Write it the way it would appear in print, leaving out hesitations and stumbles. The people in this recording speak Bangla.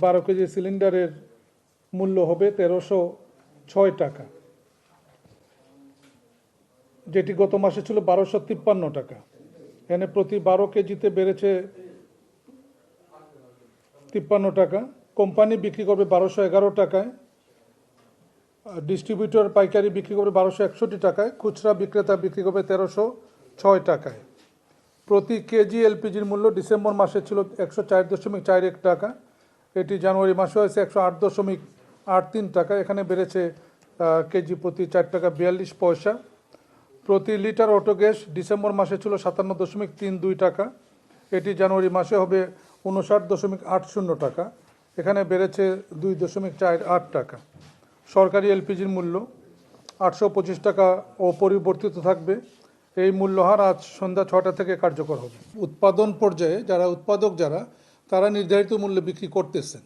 12 কেজি সিলিন্ডারের মূল্য হবে 1306 টাকা, যেটি গত মাসে ছিল 1253 টাকা। এখানে প্রতি 12 কেজিতে বেড়েছে 53 টাকা। কোম্পানি বিক্রি করবে 1211 টাকায়, ডিস্ট্রিবিউটর পাইকারি বিক্রি করবে 1261 টাকায়, খুচরা বিক্রেতা বিক্রি করবে 1306 টাকায়। প্রতি কেজি এলপিজির মূল্য ডিসেম্বর মাসে ছিল 104.41 টাকা, এটি জানুয়ারি মাসে হয়েছে 108.83 টাকা। এখানে বেড়েছে কেজি প্রতি 4 টাকা 42 পয়সা। প্রতি লিটার অটো গ্যাস ডিসেম্বর মাসে ছিল 57.32 টাকা, এটি জানুয়ারি মাসে হবে 59.80 টাকা। এখানে বেড়েছে 2.48 টাকা। সরকারি এলপিজির মূল্য 825 টাকা অপরিবর্তিত থাকবে। এই মূল্যহার আজ সন্ধ্যা 6টা থেকে কার্যকর হবে। উৎপাদন পর্যায়ে যারা উৎপাদক তারা নির্ধারিত মূল্যে বিক্রি করতেছেন।